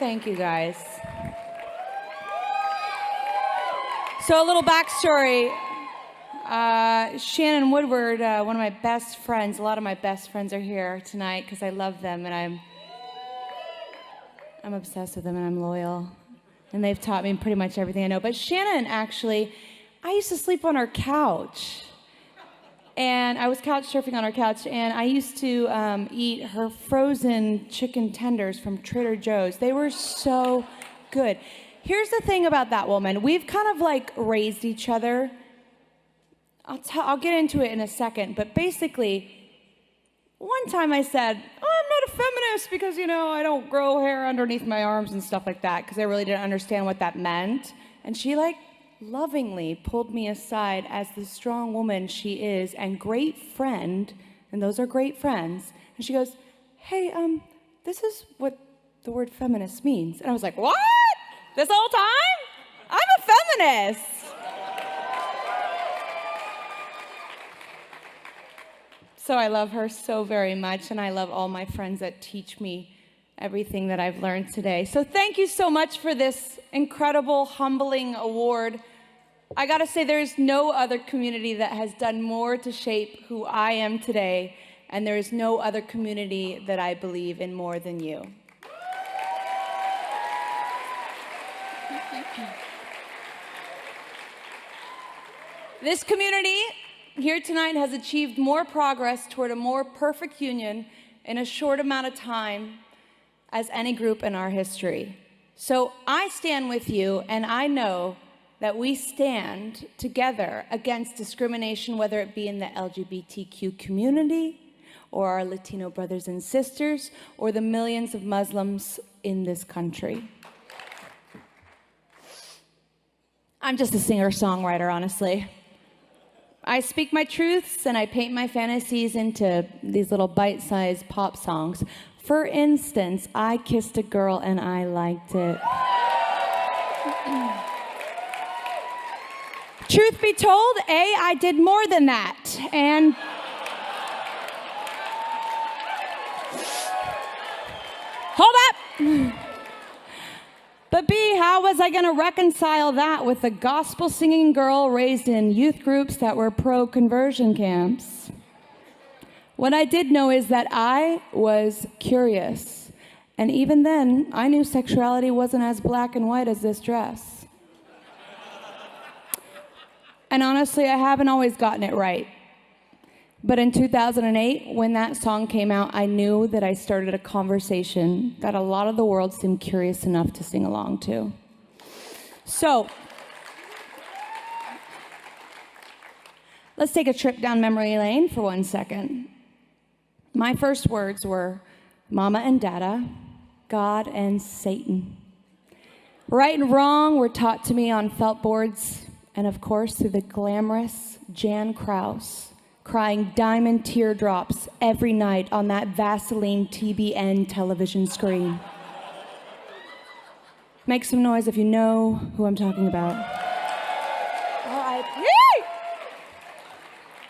Thank you, guys. So a little backstory. Shannon Woodward, one of my best friends, a lot of my best friends are here tonight because I love them and I'm obsessed with them and I'm loyal. And they've taught me pretty much everything I know. But Shannon, actually, I used to sleep on her couch. And I was couch surfing on her couch, and I used to eat her frozen chicken tenders from Trader Joe's. They were so good. Here's the thing about that woman. We've kind of like raised each other. I'll get into it in a second, but basically, one time I said, oh, I'm not a feminist because, I don't grow hair underneath my arms and stuff like that because I really didn't understand what that meant. And she lovingly pulled me aside as the strong woman she is and great friend, and those are great friends. And she goes, hey, this is what the word feminist means. And I was like, what? This whole time? I'm a feminist. So I love her so very much, and I love all my friends that teach me everything that I've learned today. So thank you so much for this incredible, humbling award. I gotta say, there's no other community that has done more to shape who I am today, and there is no other community that I believe in more than you. This community here tonight has achieved more progress toward a more perfect union in a short amount of time as any group in our history. So I stand with you, and I know that we stand together against discrimination, whether it be in the LGBTQ community, or our Latino brothers and sisters, or the millions of Muslims in this country. I'm just a singer-songwriter, honestly. I speak my truths and I paint my fantasies into these little bite-sized pop songs. For instance, I kissed a girl and I liked it. Truth be told, I did more than that. And hold up. But B, how was I going to reconcile that with a gospel-singing girl raised in youth groups that were pro-conversion camps? What I did know is that I was curious. And even then, I knew sexuality wasn't as black and white as this dress. And honestly, I haven't always gotten it right. But in 2008, when that song came out, I knew that I started a conversation that a lot of the world seemed curious enough to sing along to. So, let's take a trip down memory lane for 1 second. My first words were Mama and Dada, God and Satan. Right and wrong were taught to me on felt boards, and of course through the glamorous Jan Kraus, crying diamond teardrops every night on that Vaseline TBN television screen. Make some noise if you know who I'm talking about. R.I.P.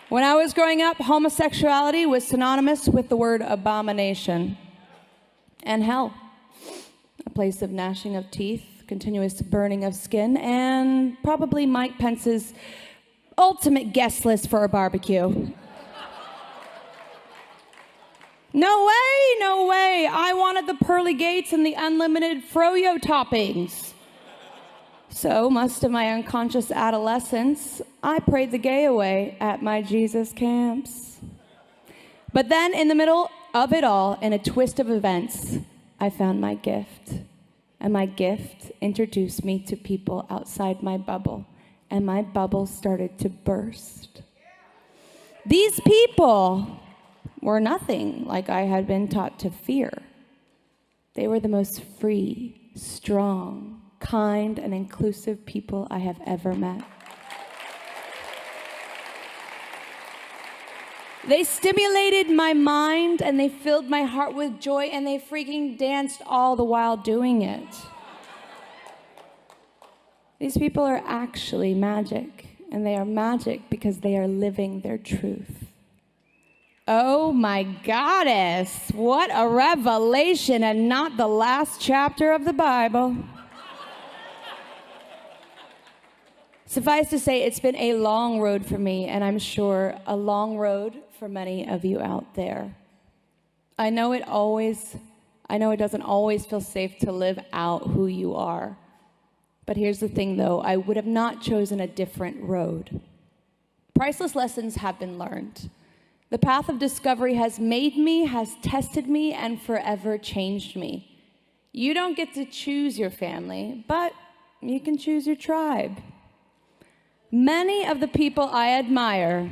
When I was growing up, homosexuality was synonymous with the word abomination and hell, a place of gnashing of teeth, continuous burning of skin, and probably Mike Pence's ultimate guest list for a barbecue. No way, no way. I wanted the pearly gates and the unlimited froyo toppings. So, most of my unconscious adolescence, I prayed the gay away at my Jesus camps. But then, in the middle of it all, in a twist of events, I found my gift. And my gift introduced me to people outside my bubble. And my bubble started to burst. These people were nothing like I had been taught to fear. They were the most free, strong, kind, and inclusive people I have ever met. They stimulated my mind, and they filled my heart with joy, and they freaking danced all the while doing it. These people are actually magic, and they are magic because they are living their truth. Oh my goddess, what a revelation, and not the last chapter of the Bible. Suffice to say, it's been a long road for me, and I'm sure a long road for many of you out there. I know it doesn't always feel safe to live out who you are. But here's the thing, though. I would have not chosen a different road. Priceless lessons have been learned. The path of discovery has made me, has tested me, and forever changed me. You don't get to choose your family, but you can choose your tribe. Many of the people I admire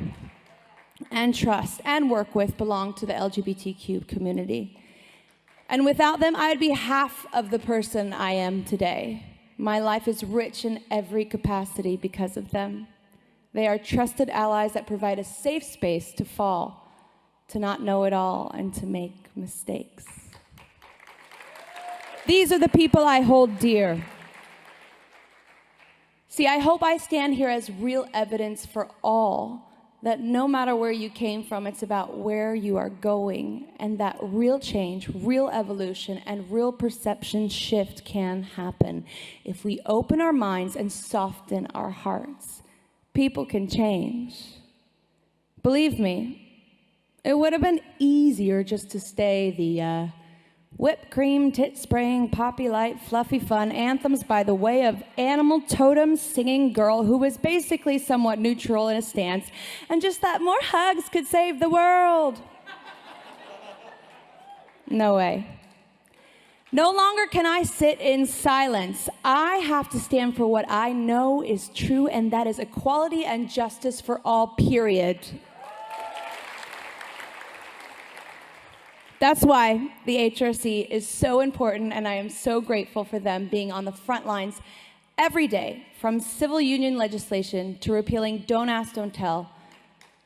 and trust and work with belong to the LGBTQ community. And without them, I would be half of the person I am today. My life is rich in every capacity because of them. They are trusted allies that provide a safe space to fall, to not know it all, and to make mistakes. These are the people I hold dear. See, I hope I stand here as real evidence for all that no matter where you came from, it's about where you are going, and that real change, real evolution, and real perception shift can happen if we open our minds and soften our hearts. People can change. Believe me, it would have been easier just to stay the whipped cream, tit-spraying, poppy light, fluffy fun anthems by the way of animal totem singing girl who was basically somewhat neutral in a stance and just thought more hugs could save the world. No way. No longer can I sit in silence. I have to stand for what I know is true, and that is equality and justice for all, period. That's why the HRC is so important, and I am so grateful for them being on the front lines every day, from civil union legislation to repealing Don't Ask, Don't Tell,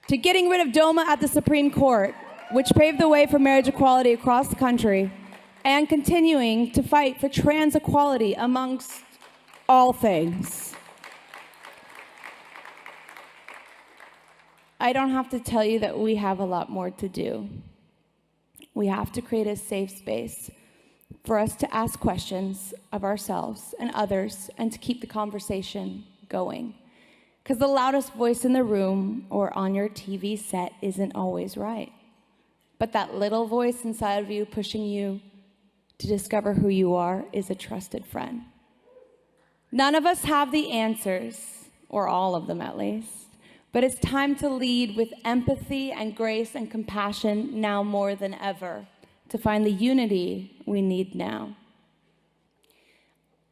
to getting rid of DOMA at the Supreme Court, which paved the way for marriage equality across the country, and continuing to fight for trans equality amongst all things. I don't have to tell you that we have a lot more to do. We have to create a safe space for us to ask questions of ourselves and others and to keep the conversation going. Because the loudest voice in the room or on your TV set isn't always right. But that little voice inside of you pushing you to discover who you are is a trusted friend. None of us have the answers, or all of them at least. But it's time to lead with empathy and grace and compassion now more than ever, to find the unity we need now.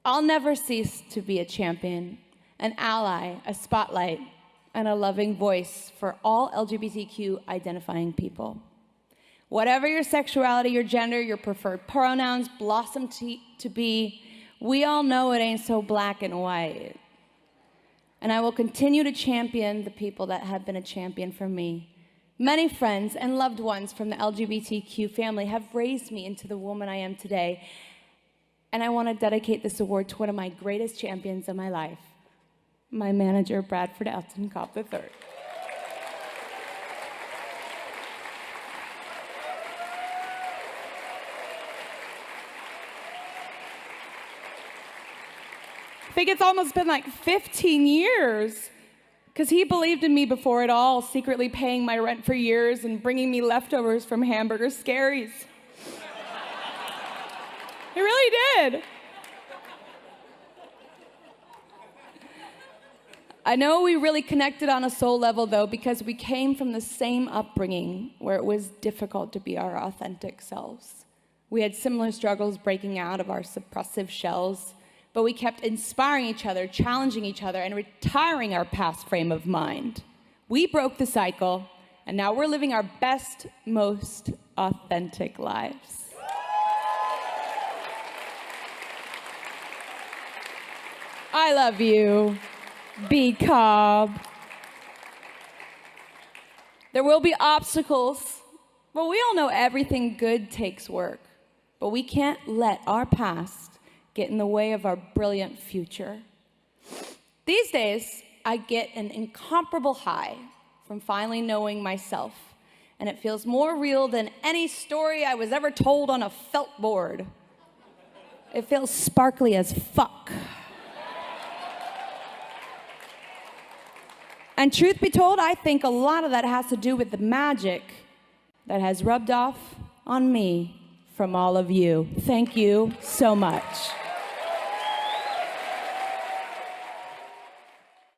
I'll never cease to be a champion, an ally, a spotlight, and a loving voice for all LGBTQ identifying people. Whatever your sexuality, your gender, your preferred pronouns blossom to be, we all know it ain't so black and white. And I will continue to champion the people that have been a champion for me. Many friends and loved ones from the LGBTQ family have raised me into the woman I am today. And I want to dedicate this award to one of my greatest champions of my life, my manager, Bradford Elton Cobb III. I think it's almost been like 15 years, because he believed in me before it all, secretly paying my rent for years and bringing me leftovers from Hamburger Scaries. He really did. I know we really connected on a soul level, though, because we came from the same upbringing where it was difficult to be our authentic selves. We had similar struggles breaking out of our suppressive shells, but we kept inspiring each other, challenging each other, and retiring our past frame of mind. We broke the cycle, and now we're living our best, most authentic lives. I love you, B. Cobb. There will be obstacles, but we all know everything good takes work. But we can't let our past get in the way of our brilliant future. These days, I get an incomparable high from finally knowing myself and it feels more real than any story I was ever told on a felt board. It feels sparkly as fuck. And truth be told, I think a lot of that has to do with the magic that has rubbed off on me from all of you. Thank you so much.